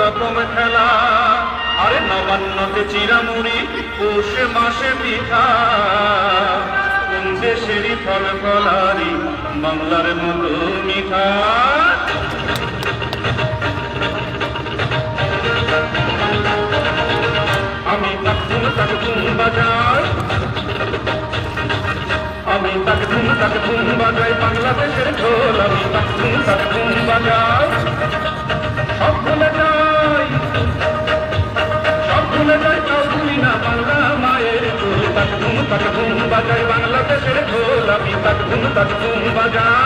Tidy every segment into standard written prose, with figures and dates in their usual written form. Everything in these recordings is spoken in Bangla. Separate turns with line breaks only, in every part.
রকম খেলা আরে নবান্নতে চিরামুড়ি পৌষ মাসে পিঠা কোন দেশেরই ফল ফলারি বাংলার মতো মিঠা আমি তাকতুম তাকতুম বাজাই আমি তাকতুম তাকতুম বাজাই বাংলাদেশের ঢোল আমি তাকতুম তাকতুম বাজাই সব ভুলে যাই তাও ভুলি না বাংলা মায়ের ঢোল তাকতুম তাকতুম বাজাই বাংলাদেশের ঢোল আমি তাকতুম তাকতুম বাজাই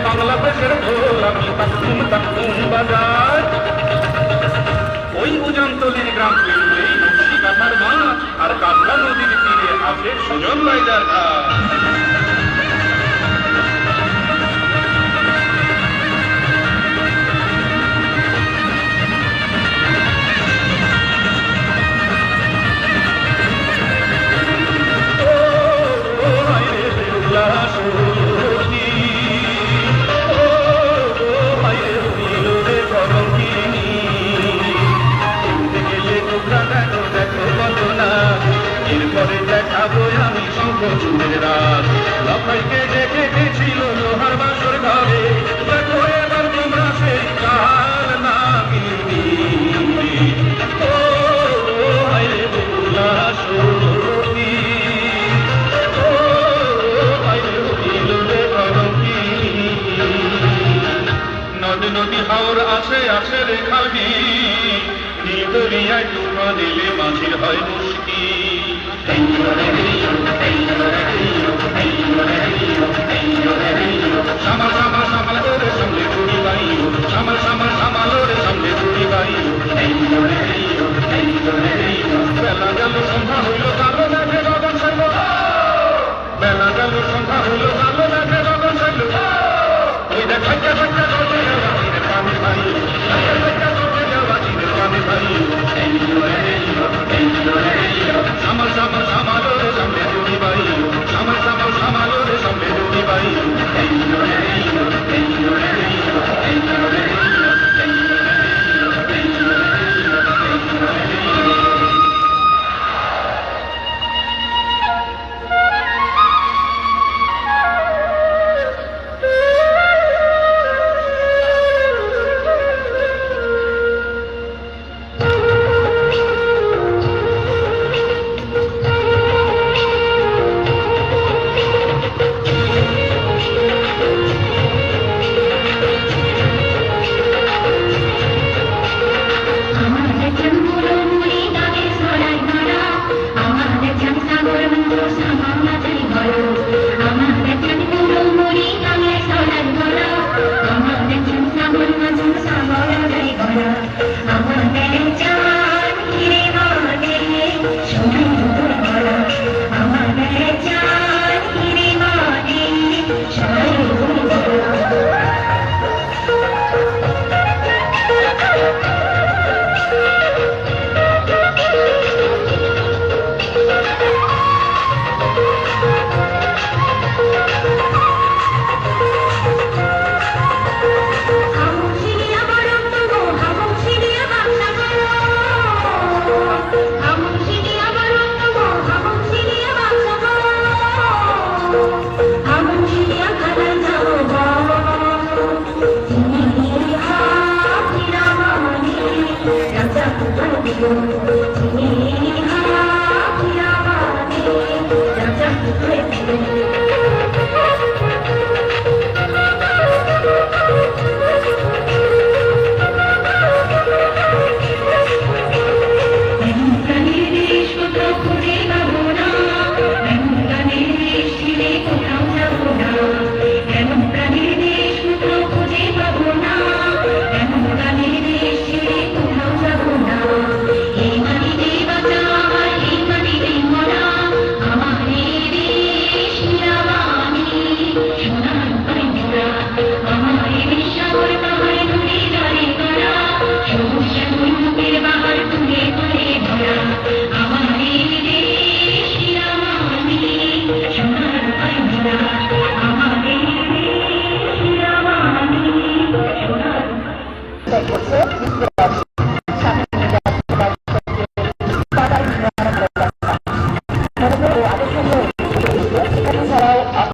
বাংলাদেশের ঢোল আমি তাকতুম তাকতুম বাজাই ওই উজানতলির গ্রাম পেরিয়েই নকশি কাঁথার মাঠ আর কাতলা নদীর তীরে আছে সুজন লাইজার ঘাট এরপরে দেখাবো আমি শঙ্খচূড়ের রাত লাফাইকে ডেকে গেছিল লোহার বাসর ঘরে দেখো এবার তোমরা সেই কাল নাগিনী ও হায়রে বেহুলা সতী ও হায়রে হইল রে কলঙ্কিনী নদ নদী হাওর আছে আছে রে খাবি নীল দরিয়ায় তুফান দিলে মাঝির হয় মুশকিল সামাল সামাল সামাল করে সামনে ঘুরি বাইও সামাল সামাল সামাল করে সামনে ঘুরি বাইও বেলা গেল সন্ধ্যা হইল কালো দেখে গগন সাইল বেলা গেল সন্ধ্যা হইল কালো দেখে গগন সাইল ওই দেখ ভাইয়া ভাইয়া চলে যাওয়া চিনের পানি ভাই ভাইয়া ভাইয়া চলে যাওয়া চিনের পানি ভাই সামাল সামাল সামাল রে সামনে দুটি বাই সামাল সামাল সামাল রে সামনে দুটি বাই
করছে